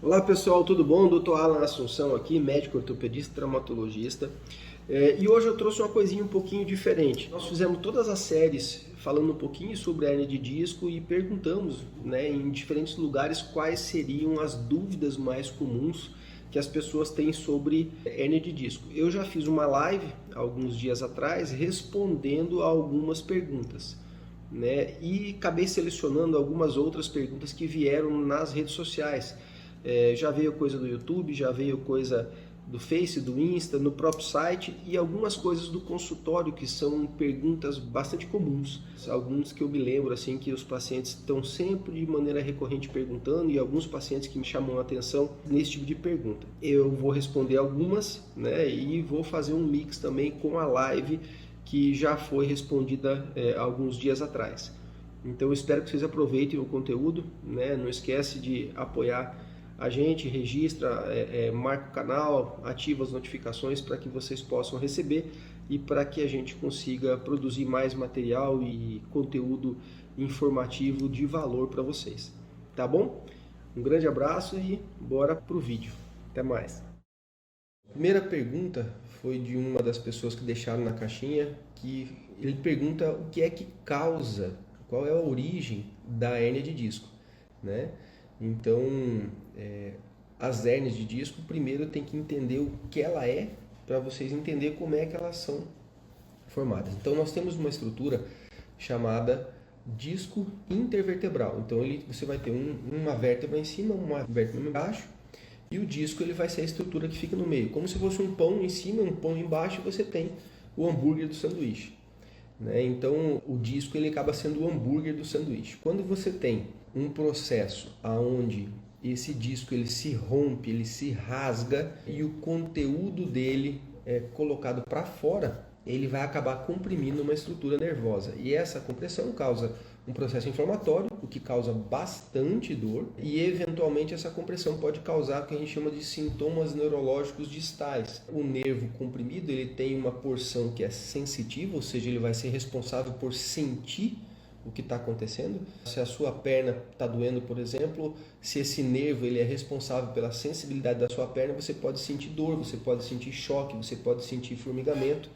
Olá pessoal, tudo bom? Dr. Alan Assunção aqui, médico ortopedista, traumatologista. E hoje eu trouxe uma coisinha um pouquinho diferente. Nós fizemos todas as séries falando um pouquinho sobre a hérnia de disco e perguntamos, né, em diferentes lugares quais seriam as dúvidas mais comuns que as pessoas têm sobre hérnia de disco. Eu já fiz uma live alguns dias atrás respondendo a algumas perguntas, né, e acabei selecionando algumas outras perguntas que vieram nas redes sociais. Já veio coisa do YouTube, já veio coisa do Face, do Insta, no próprio site e algumas coisas do consultório que são perguntas bastante comuns. Alguns que eu me lembro assim que os pacientes estão sempre de maneira recorrente perguntando e alguns pacientes que me chamam a atenção nesse tipo de pergunta. Eu vou responder algumas, né, e vou fazer um mix também com a live que já foi respondida alguns dias atrás. Então eu espero que vocês aproveitem o conteúdo, né? Não esquece de apoiar a gente, registra, marca o canal, ativa as notificações para que vocês possam receber e para que a gente consiga produzir mais material e conteúdo informativo de valor para vocês. Tá bom? Um grande abraço e bora pro vídeo. Até mais. A primeira pergunta foi de uma das pessoas que deixaram na caixinha, que ele pergunta o que é que causa, qual é a origem da hérnia de disco, né? Então, as hérnias de disco, primeiro tem que entender o que ela é, para vocês entenderem como é que elas são formadas. Então, nós temos uma estrutura chamada disco intervertebral. Então, você vai ter uma vértebra em cima, uma vértebra embaixo, e o disco ele vai ser a estrutura que fica no meio. Como se fosse um pão em cima, um pão embaixo, você tem o hambúrguer do sanduíche, né? Então, o disco ele acaba sendo o hambúrguer do sanduíche. Quando você tem um processo aonde esse disco ele se rompe, ele se rasga e o conteúdo dele é colocado para fora, ele vai acabar comprimindo uma estrutura nervosa. E essa compressão causa um processo inflamatório, o que causa bastante dor, e eventualmente essa compressão pode causar o que a gente chama de sintomas neurológicos distais. O nervo comprimido ele tem uma porção que é sensitiva, ou seja, ele vai ser responsável por sentir o que está acontecendo. Se a sua perna está doendo, por exemplo, se esse nervo ele é responsável pela sensibilidade da sua perna, você pode sentir dor, você pode sentir choque, você pode sentir formigamento,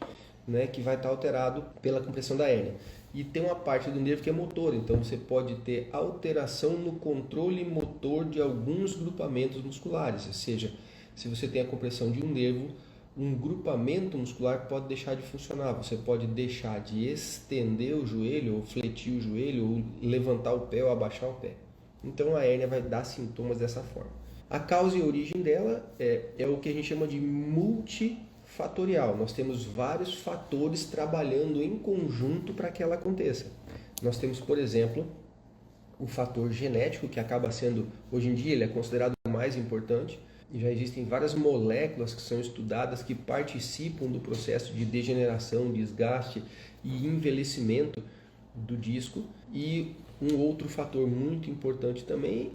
né, que vai estar alterado pela compressão da hérnia. E tem uma parte do nervo que é motor, então você pode ter alteração no controle motor de alguns grupamentos musculares, ou seja, se você tem a compressão de um nervo, um grupamento muscular pode deixar de funcionar, você pode deixar de estender o joelho, ou fletir o joelho, ou levantar o pé ou abaixar o pé. Então a hérnia vai dar sintomas dessa forma. A causa e a origem dela é o que a gente chama de multifatorial. Nós temos vários fatores trabalhando em conjunto para que ela aconteça. Nós temos, por exemplo, o fator genético, que acaba sendo, hoje em dia, ele é considerado o mais importante. Já existem várias moléculas que são estudadas que participam do processo de degeneração, desgaste e envelhecimento do disco. E um outro fator muito importante também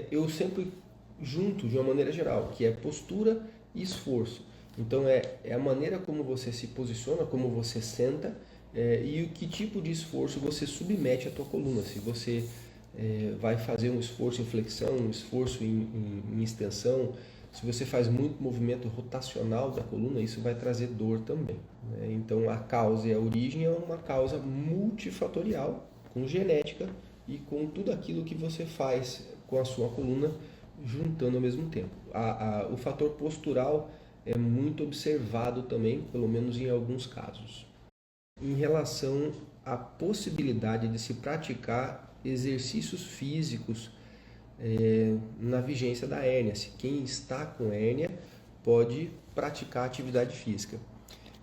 eu sempre junto de uma maneira geral, que é postura e esforço. Então é a maneira como você se posiciona, como você senta e o que tipo de esforço você submete à tua coluna. Se você vai fazer um esforço em flexão, um esforço em extensão, se você faz muito movimento rotacional da coluna, isso vai trazer dor também, né? Então a causa e a origem é uma causa multifatorial, com genética e com tudo aquilo que você faz com a sua coluna juntando ao mesmo tempo. O fator postural é muito observado também, pelo menos em alguns casos. Em relação à possibilidade de se praticar exercícios físicos na vigência da hérnia, se quem está com hérnia pode praticar atividade física,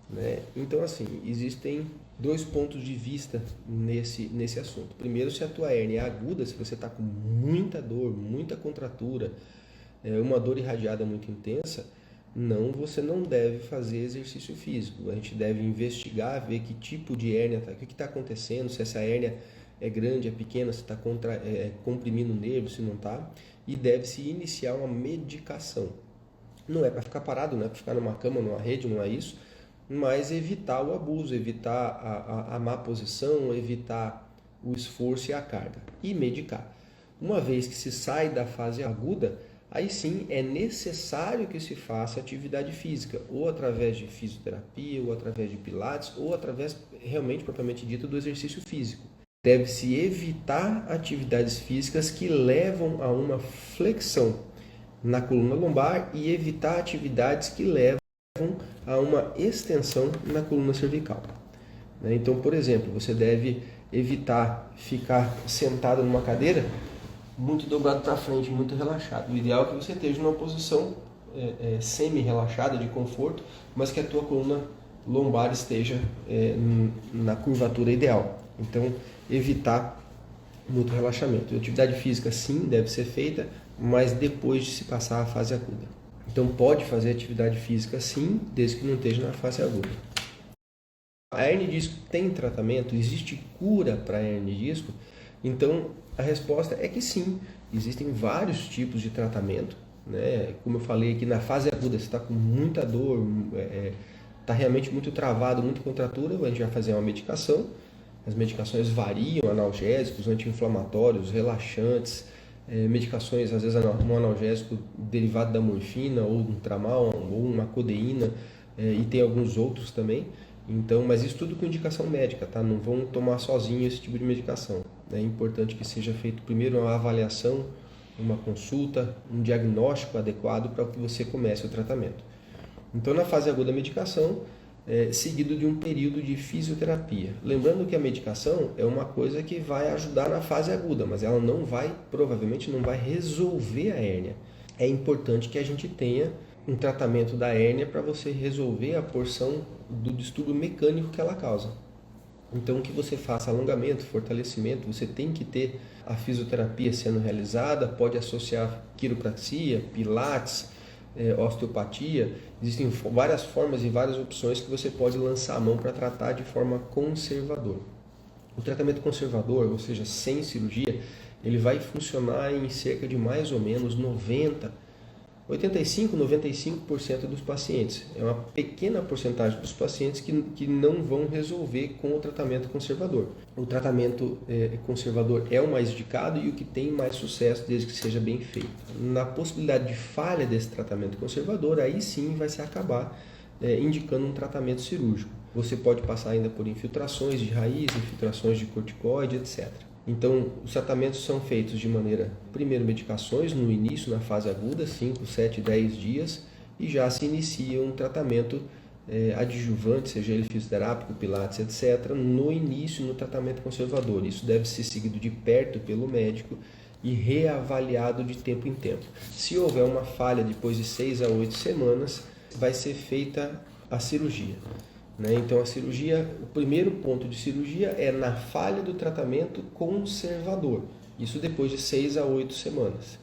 né? Então, assim, existem dois pontos de vista nesse assunto. Primeiro, se a tua hérnia é aguda, se você está com muita dor, muita contratura, uma dor irradiada muito intensa, você não deve fazer exercício físico. A gente deve investigar, ver que tipo de hérnia, o que está acontecendo, se essa hérnia é grande, é pequena, se está comprimindo o nervo, se não está, e deve-se iniciar uma medicação. Não é para ficar parado, não é para ficar numa cama, numa rede, não é isso, mas evitar o abuso, evitar a má posição, evitar o esforço e a carga, e medicar. Uma vez que se sai da fase aguda, aí sim é necessário que se faça atividade física, ou através de fisioterapia, ou através de pilates, ou através, realmente, propriamente dito, do exercício físico. Deve-se evitar atividades físicas que levam a uma flexão na coluna lombar e evitar atividades que levam a uma extensão na coluna cervical. Então, por exemplo, você deve evitar ficar sentado numa cadeira muito dobrado para frente, muito relaxado. O ideal é que você esteja numa posição semi-relaxada, de conforto, mas que a tua coluna lombar esteja na curvatura ideal. Então, evitar muito relaxamento. A atividade física, sim, deve ser feita, mas depois de se passar a fase aguda. Então, pode fazer atividade física, sim, desde que não esteja na fase aguda. A hernia de disco tem tratamento? Existe cura para a hernia de disco? Então, a resposta é que sim, existem vários tipos de tratamento, né? Como eu falei aqui, na fase aguda você está com muita dor, está realmente muito travado, muita contratura, a gente vai fazer uma medicação. As medicações variam, analgésicos, anti-inflamatórios, relaxantes, medicações, às vezes um analgésico derivado da morfina, ou um tramal, ou uma codeína, e tem alguns outros também. Então, mas isso tudo com indicação médica, tá? Não vão tomar sozinho esse tipo de medicação. É importante que seja feito primeiro uma avaliação, uma consulta, um diagnóstico adequado para que você comece o tratamento. Então, na fase aguda, a medicação seguido de um período de fisioterapia. Lembrando que a medicação é uma coisa que vai ajudar na fase aguda, mas ela provavelmente não vai resolver a hérnia. É importante que a gente tenha um tratamento da hérnia para você resolver a porção do distúrbio mecânico que ela causa. Então, que você faça alongamento, fortalecimento, você tem que ter a fisioterapia sendo realizada, pode associar quiropraxia, pilates, osteopatia. Existem várias formas e várias opções que você pode lançar a mão para tratar de forma conservadora. O tratamento conservador, ou seja, sem cirurgia, ele vai funcionar em cerca de mais ou menos 85-95% dos pacientes. É uma pequena porcentagem dos pacientes que não vão resolver com o tratamento conservador. O tratamento conservador é o mais indicado e o que tem mais sucesso desde que seja bem feito. Na possibilidade de falha desse tratamento conservador, aí sim vai se acabar indicando um tratamento cirúrgico. Você pode passar ainda por infiltrações de raiz, infiltrações de corticoide, etc. Então, os tratamentos são feitos de maneira, primeiro, medicações no início, na fase aguda, 5, 7, 10 dias, e já se inicia um tratamento adjuvante, seja ele fisioterápico, pilates, etc., no início, no tratamento conservador. Isso deve ser seguido de perto pelo médico e reavaliado de tempo em tempo. Se houver uma falha depois de 6 a 8 semanas, vai ser feita a cirurgia. Então a cirurgia, o primeiro ponto de cirurgia é na falha do tratamento conservador, isso depois de 6 a 8 semanas.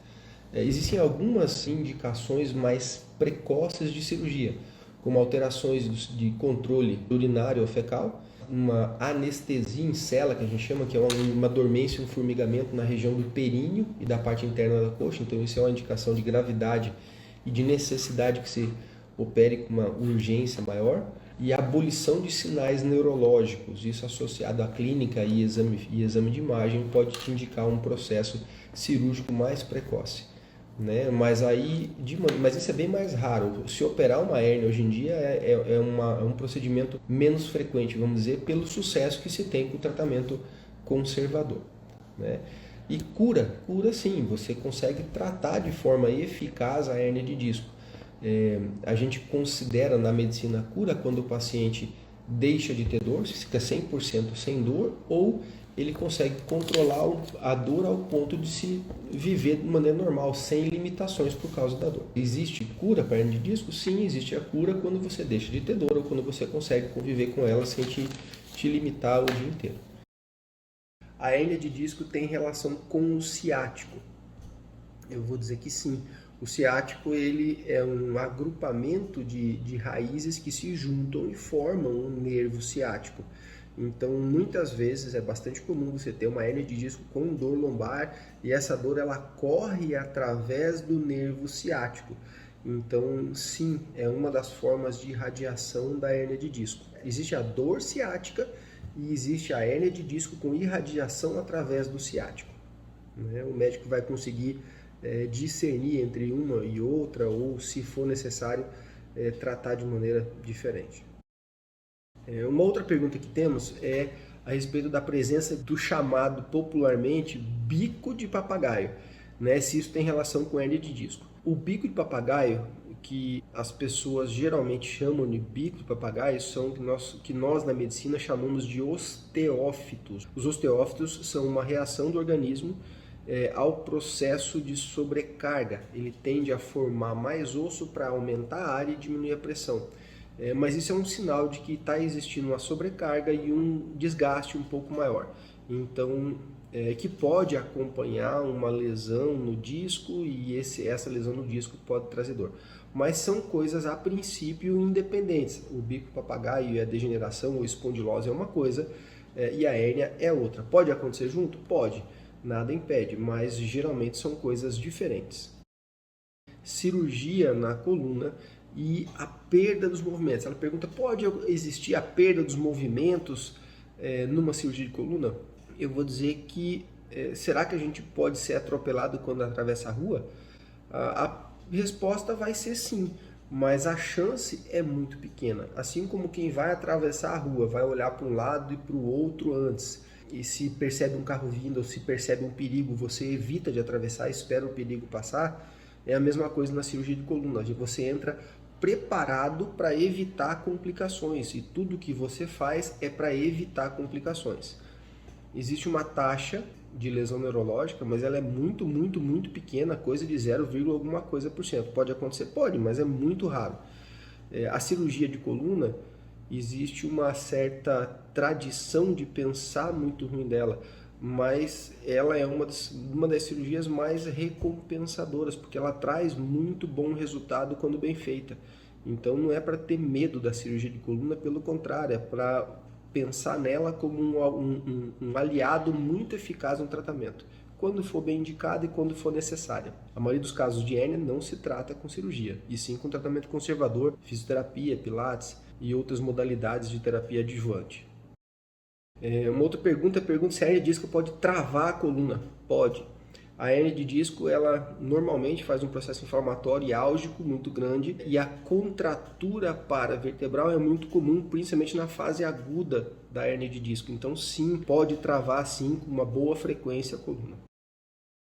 Existem algumas indicações mais precoces de cirurgia, como alterações de controle urinário ou fecal, uma anestesia em cela, que a gente chama, que é uma dormência, um formigamento na região do períneo e da parte interna da coxa. Então isso é uma indicação de gravidade e de necessidade que se opere com uma urgência maior. E a abolição de sinais neurológicos, isso associado à clínica e exame de imagem, pode te indicar um processo cirúrgico mais precoce. Mas isso é bem mais raro. Se operar uma hérnia hoje em dia é um procedimento menos frequente, vamos dizer, pelo sucesso que se tem com o tratamento conservador. E cura sim, você consegue tratar de forma eficaz a hérnia de disco. A gente considera na medicina a cura quando o paciente deixa de ter dor, fica 100% sem dor, ou ele consegue controlar a dor ao ponto de se viver de maneira normal, sem limitações por causa da dor. Existe cura para hernia de disco? Sim, existe a cura quando você deixa de ter dor ou quando você consegue conviver com ela sem te limitar o dia inteiro. A hernia de disco tem relação com o ciático? Eu vou dizer que sim. O ciático ele é um agrupamento de raízes que se juntam e formam um nervo ciático. Então, muitas vezes é bastante comum você ter uma hérnia de disco com dor lombar e essa dor ela corre através do nervo ciático. Então, sim, é uma das formas de irradiação da hérnia de disco. Existe a dor ciática e existe a hérnia de disco com irradiação através do ciático. O médico vai conseguir discernir entre uma e outra, ou se for necessário, tratar de maneira diferente. Uma outra pergunta que temos é a respeito da presença do chamado popularmente bico de papagaio, né? Se isso tem relação com hérnia de disco. O bico de papagaio, que as pessoas geralmente chamam de bico de papagaio, são que nós na medicina chamamos de osteófitos. Os osteófitos são uma reação do organismo ao processo de sobrecarga. Ele tende a formar mais osso para aumentar a área e diminuir a pressão. Mas isso é um sinal de que está existindo uma sobrecarga e um desgaste um pouco maior. Então, que pode acompanhar uma lesão no disco, e essa lesão no disco pode trazer dor. Mas são coisas, a princípio, independentes. O bico papagaio e a degeneração ou espondilose é uma coisa e a hérnia é outra. Pode acontecer junto? Pode. Nada impede, mas geralmente são coisas diferentes. Cirurgia na coluna e a perda dos movimentos. Ela pergunta, pode existir a perda dos movimentos numa cirurgia de coluna? Eu vou dizer que, será que a gente pode ser atropelado quando atravessa a rua? A resposta vai ser sim, mas a chance é muito pequena. Assim como quem vai atravessar a rua vai olhar para um lado e para o outro antes, e se percebe um carro vindo ou se percebe um perigo, você evita de atravessar, espera o perigo passar. É a mesma coisa na cirurgia de coluna. Você entra preparado para evitar complicações, e tudo que você faz é para evitar complicações. Existe uma taxa de lesão neurológica, mas ela é muito, muito, muito pequena, coisa de 0, alguma coisa por cento. Pode acontecer? Pode, mas é muito raro. A cirurgia de coluna, existe uma certa tradição de pensar muito ruim dela, mas ela é uma das cirurgias mais recompensadoras, porque ela traz muito bom resultado quando bem feita. Então não é para ter medo da cirurgia de coluna, pelo contrário, é para pensar nela como um aliado muito eficaz no tratamento, quando for bem indicado e quando for necessária. A maioria dos casos de hérnia não se trata com cirurgia, e sim com tratamento conservador, fisioterapia, pilates e outras modalidades de terapia adjuvante. Uma outra pergunta se a hérnia de disco pode travar a coluna. Pode. A hérnia de disco, ela normalmente faz um processo inflamatório e álgico muito grande, e a contratura paravertebral é muito comum, principalmente na fase aguda da hérnia de disco. Então sim, pode travar sim com uma boa frequência a coluna.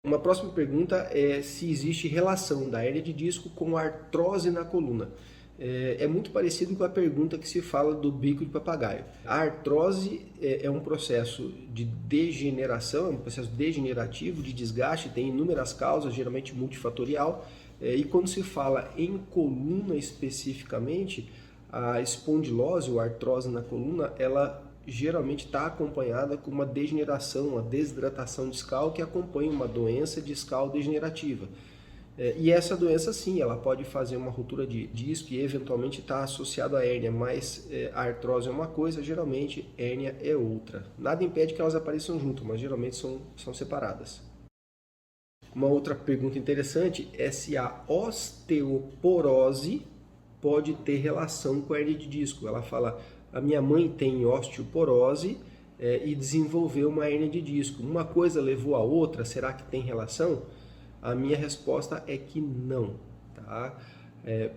Uma próxima pergunta é se existe relação da hérnia de disco com artrose na coluna. É muito parecido com a pergunta que se fala do bico de papagaio. A artrose é um processo de degeneração, é um processo degenerativo, de desgaste, tem inúmeras causas, geralmente multifatorial, e quando se fala em coluna especificamente, a espondilose ou artrose na coluna, ela geralmente está acompanhada com uma degeneração, uma desidratação discal que acompanha uma doença discal degenerativa. E essa doença sim, ela pode fazer uma ruptura de disco e eventualmente está associado à hérnia, mas a artrose é uma coisa, geralmente hérnia é outra. Nada impede que elas apareçam juntas, mas geralmente são separadas. Uma outra pergunta interessante é se a osteoporose pode ter relação com a hérnia de disco. Ela fala, a minha mãe tem osteoporose e desenvolveu uma hérnia de disco. Uma coisa levou a outra, será que tem relação? A minha resposta é que não, tá?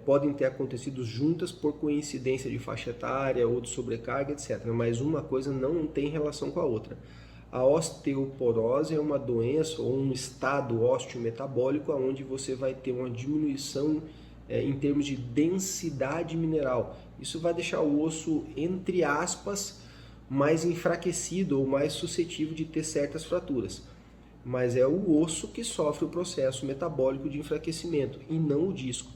Podem ter acontecido juntas por coincidência de faixa etária ou de sobrecarga, etc. Mas uma coisa não tem relação com a outra. A osteoporose é uma doença ou um estado osteometabólico onde você vai ter uma diminuição em termos de densidade mineral. Isso vai deixar o osso, entre aspas, mais enfraquecido ou mais suscetível de ter certas fraturas. Mas é o osso que sofre o processo metabólico de enfraquecimento e não o disco.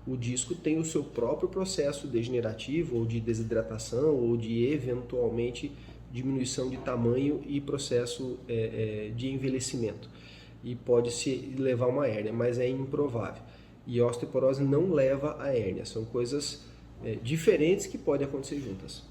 O disco tem o seu próprio processo degenerativo ou de desidratação ou de eventualmente diminuição de tamanho e processo de envelhecimento. E pode se levar a uma hérnia, mas é improvável. E a osteoporose não leva a hérnia, são coisas diferentes que podem acontecer juntas.